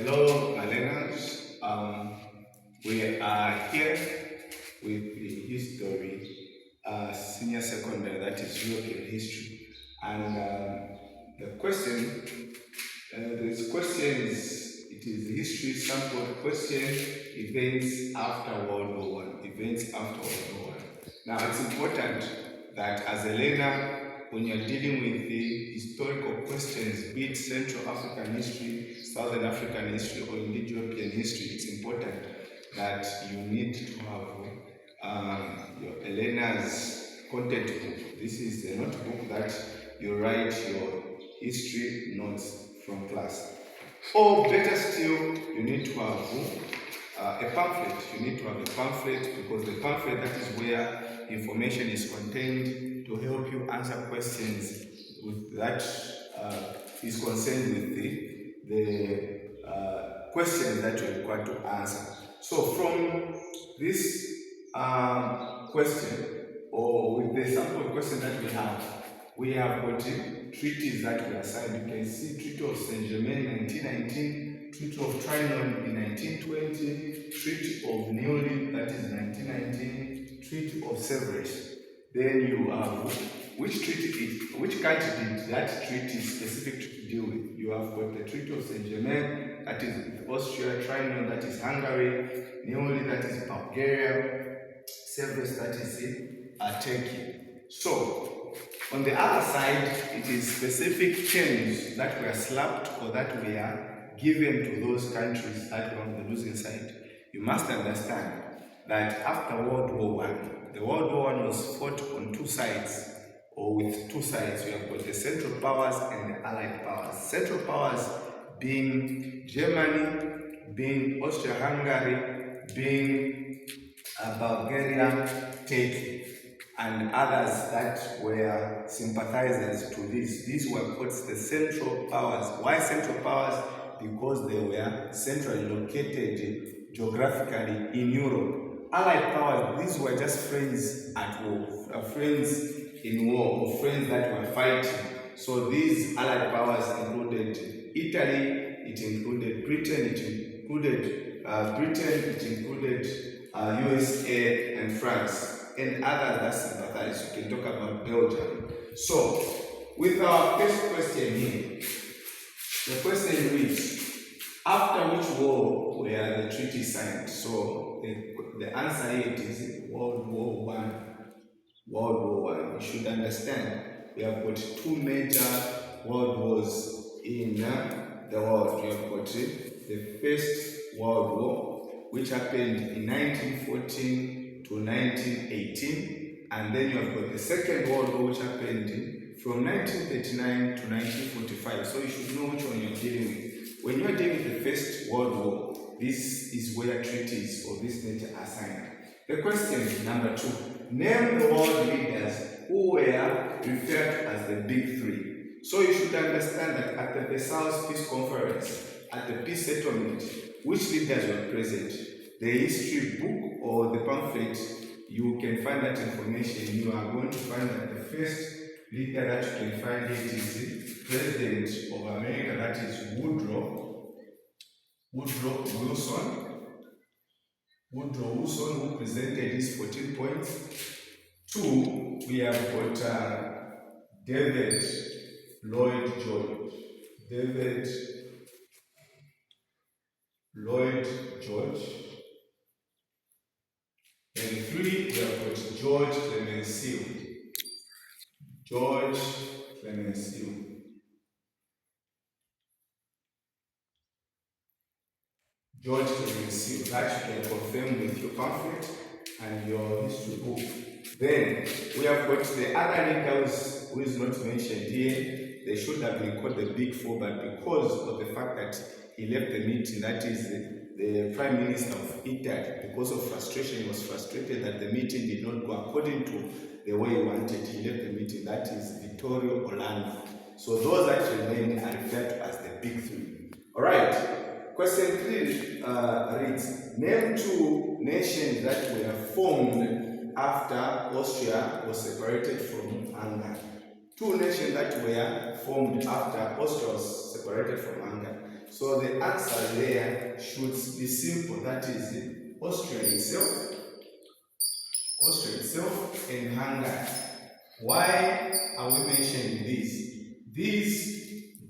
Hello, my learners. We are here with the history, senior secondary, that is European history. And the question, this question is, it is the history sample question, events after World War One, events after World War One. Now, it's important that as a learner, when you're dealing with the historical questions, be it Central African history, Southern African history, or indeed European history, it's important that you need to have your learner's content book. This is a notebook that you write your history notes from class. Or better still, you need to have a pamphlet. You need to have a pamphlet because the pamphlet, that is where information is contained to help you answer questions with that is concerned with the questions that you're required to answer. So from this question, or with the sample question that we have got treaties that were signed. You can see Treaty of Saint Germain 1919, Treaty of Trianon in 1920, Treaty of Neuilly, that is 1919, Treaty of Sevres. Then you have which country did that treaty specific to deal with? You have got the Treaty of Saint Germain, that is with Austria, Trianon, that is Hungary, Neuilly, that is Bulgaria, Sevres, that is Turkey. So, on the other side, it is specific terms that were slapped or that were given to those countries that were on the losing side. You must understand that after World War I, the World War I was fought on two sides, or with two sides. You have got the Central Powers and the Allied Powers. Central Powers being Germany, being Austria-Hungary, being Bulgaria, Turkey, and others that were sympathizers to this. These were called the Central Powers. Why Central Powers? Because they were centrally located geographically in Europe. Allied powers, these were just friends at war, friends in war, or friends that were fighting. So these Allied powers included Italy, it included Britain, it included USA and France, and others that sympathize. You can talk about Belgium. So, with our first question here, the question reads, after which war were the treaties signed? So, the answer here is World War One. World War One. You should understand we have got two major world wars in the world. We have got the First World War, which happened in 1914 to 1918, and then you have got the Second World War, which happened from 1939 to 1945. So you should know which one you're dealing with. When you're dealing with the First World War, this is where treaties of this nature are signed. The question number 2. Name the world leaders who were referred to as the Big Three. So you should understand that at the Versailles Peace Conference, at the peace settlement, which leaders were present? The history book or the pamphlet, you can find that information. You are going to find that the first leader that you can find it is the President of America, that is Woodrow Wilson. Woodrow Wilson, who presented his 14 points. 2, we have got David Lloyd George. David Lloyd George. And 3, we have got George Clemenceau. George Clemenceau. George Clemenceau, that you can confirm with your pamphlet and your history book. Then we have got the other leaders who is not mentioned here. They should have been called the Big Four, but because of the fact that he left the meeting, that is the Prime Minister of Italy, because of frustration, he was frustrated that the meeting did not go according to the way he wanted. He left the meeting, that is Vittorio Orlando. So those that remain are referred to as the Big Three. Alright. Question 3 reads, name 2 nations that were formed after Austria was separated from Hungary. 2 nations that were formed after Austria was separated from Hungary. So the answer there should be simple. That is Austria itself, and Hungary. Why are we mentioning this?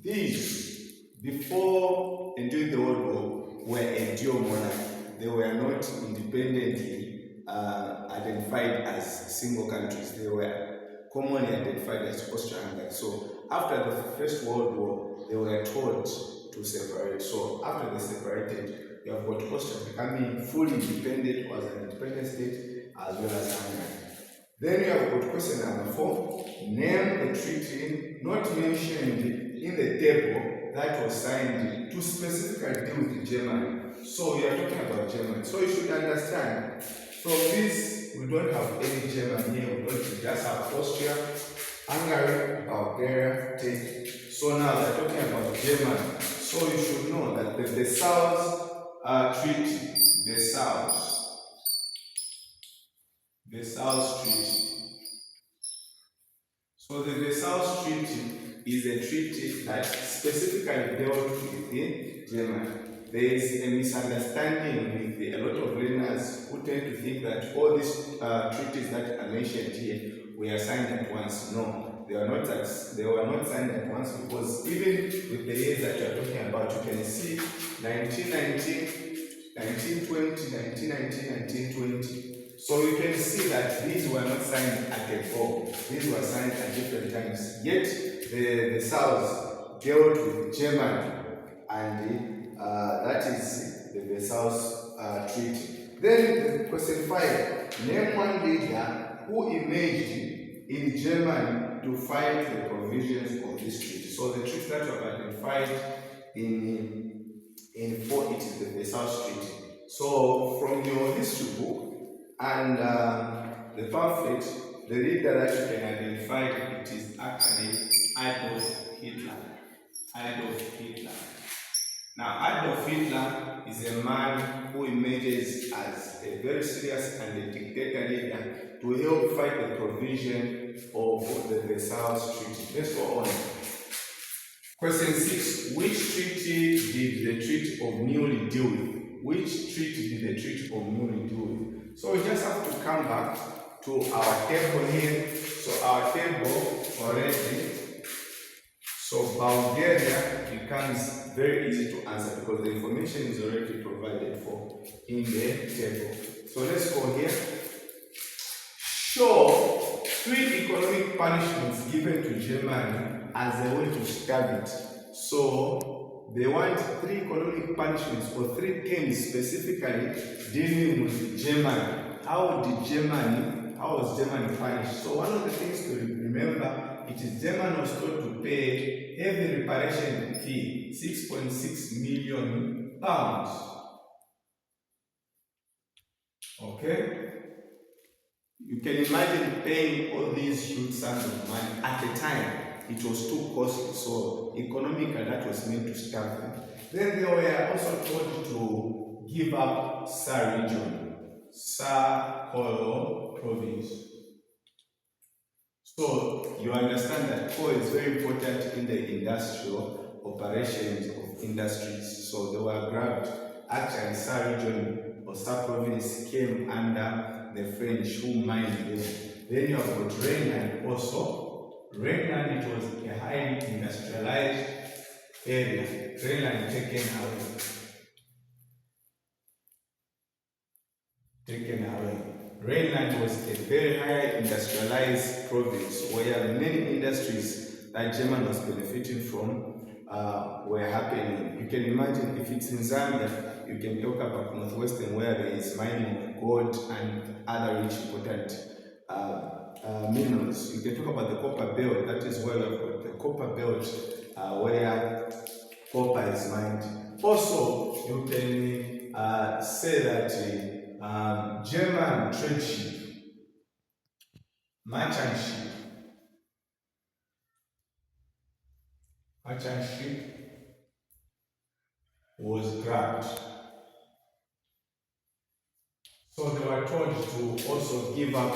These, before and during the World War, were a dual monarchy. They were not independently identified as single countries. They were commonly identified as Austria-Hungary. So after the First World War, they were told to separate. So after they separated, you have got Austria becoming fully independent, as an independent state, as well as Hungary. Then you have got question number 4. Name the treaty not mentioned in the table that was signed to specifically deal with Germany. So we are talking about Germany. So you should understand, from this, we don't have any Germany here. We just have Austria, Hungary, Bulgaria, Turkey. So now we are talking about Germany. So you should know that the Versailles Treaty, Versailles Treaty. So the Versailles Treaty is a treaty that specifically dealt with Germany. There is a misunderstanding with a lot of learners who tend to think that all these treaties that are mentioned here were signed at once. No, they were not signed at once, because even with the years that you are talking about, you can see 1919, 1920, 1919, 1920. So you can see that these were not signed at a go. These were signed at different times. Yet the South dealt with Germany, and that is the Versailles Treaty. Then question 5. Name one leader who emerged in Germany to fight the provisions of this treaty. So the treaty that we have identified in 4, it is the Versailles Treaty. So from your history book and the pamphlet, the leader that you can identify, it is actually Adolf Hitler. Now, Adolf Hitler is a man who emerges as a very serious and a dictator leader to help fight the provision of the Versailles Treaty. Let's go on. Question 6. Which treaty did the Treaty of Neuilly deal with? Which treaty did the Treaty of Neuilly deal with? So we just have to come back to our table here. So our table already. So Bulgaria becomes very easy to answer because the information is already provided for in the table. So let's go here. Show 3 economic punishments given to Germany as a way to stab it. So they want 3 economic punishments or 3 terms specifically dealing with Germany. How was Germany punished? So one of the things to remember, it is Germany was told to pay heavy reparation fee, £6.6 million. Okay? You can imagine paying all these huge sums of money. At the time, it was too costly, so economically that was meant to starve them. Then they were also told to give up Sa region, Sa Kolo province. So you understand that coal is very important in the industrial operations of industries. So they were grabbed. Actually, Sa region or Sa province came under the French who mined them. Then you have got Rhineland also. Rhineland, it was a highly industrialized area. Rhineland taken away. Rhineland was a very high industrialized province where many industries that Germany was benefiting from were happening. You can imagine if it's in Zambia, you can talk about northwestern where there is mining of gold and other rich important minerals. You can talk about the copper belt, that is where we've got the copper belt where copper is mined. Also, you can say that German trade ship, merchant ship was grabbed. So they were told to also give up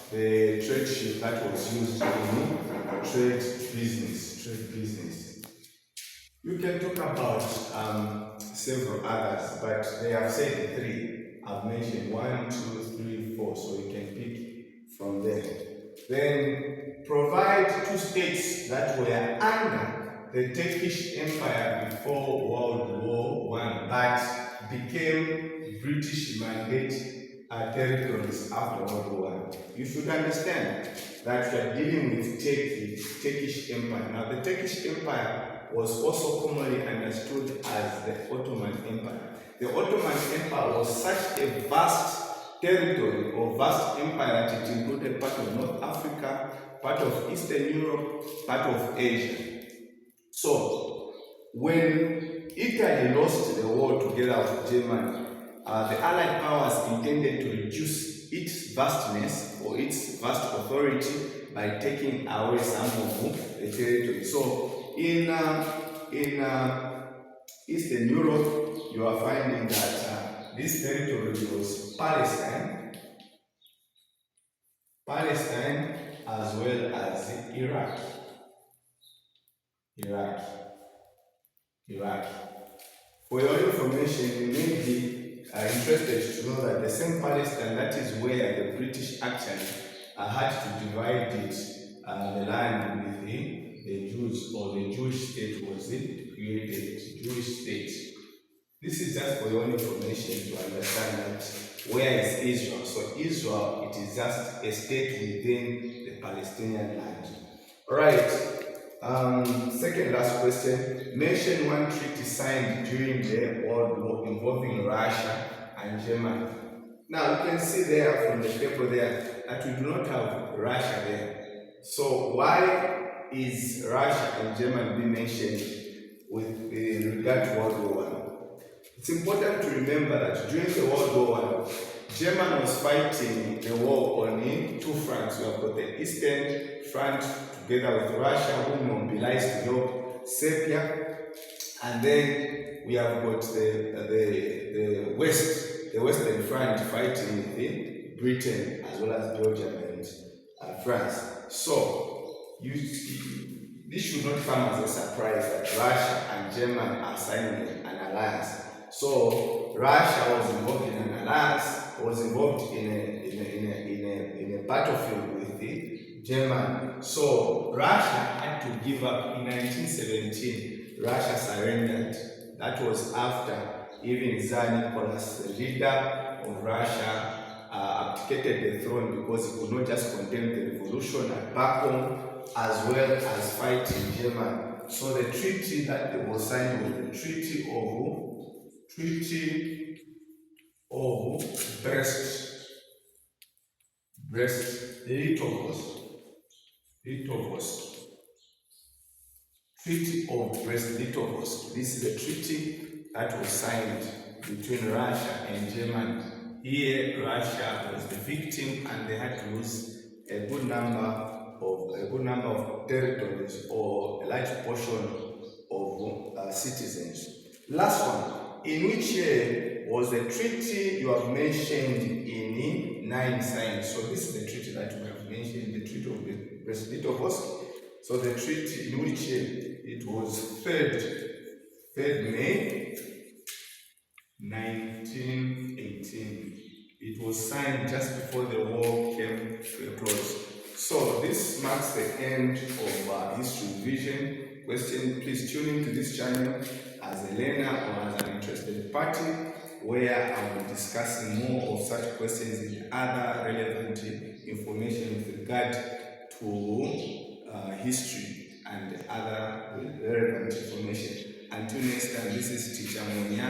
the trade ship that was used in trade business. You can talk about several others, but they have said three. I've mentioned 1, 2, 3, 4, so you can pick from there. Then provide two states that were under the Turkish Empire before World War One, but became British mandate territories after World War One. You should understand that we are dealing with Turkish Empire. Now, the Turkish Empire was also commonly understood as the Ottoman Empire. The Ottoman Empire was such a vast territory or vast empire that it included part of North Africa, part of Eastern Europe, part of Asia. So, when Italy lost the war together with Germany, the Allied powers intended to reduce its vastness or its vast authority by taking away some of the territory. So, in Eastern Europe, you are finding that this territory was Palestine as well as Iraq. For your information, you may be interested to know that the same Palestine, that is where the British actually had to divide the land with the Jews, or the Jewish state was created, Jewish state. This is just for your information to understand that where is Israel. So Israel, it is just a state within the Palestinian land. Alright, second last question. Mention one treaty signed during the World War involving Russia and Germany. Now you can see there from the paper there that we do not have Russia there. So why is Russia and Germany being mentioned with regard to World War I? It's important to remember that during the World War I, Germany was fighting the war on two fronts. We have got the Eastern Front together with Russia, who mobilized to help Serbia, and then we have got the Western Front fighting with Britain as well as Belgium and France. So this should not come as a surprise that Russia and Germany are signing an alliance. So Russia was involved in an alliance, was involved in a battlefield with Germany. So Russia had to give up in 1917. Russia surrendered. That was after even Tsar Nicholas, the leader of Russia, abdicated the throne because he could not just contain the revolution at back home as well as fight in Germany. So the treaty that was signed was the Treaty of Brest-Litovsk. Treaty of Brest-Litovsk. This is the treaty that was signed between Russia and Germany. Here, Russia was the victim, and they had to lose a good number of territories or a large portion of citizens. Last one, in which year was the treaty you have mentioned in 9 signed? So this is the treaty that we have mentioned, the Treaty of Brest-Litovsk. So the treaty in which year? It was 3rd May 1918. It was signed just before the war came to a close. So this marks the end of history revision. Question, please tune into this channel as a learner or as an interested party, where I will be discussing more of such questions and other relevant information with regard to history and other relevant information. Until next time, this is Teacher Monia.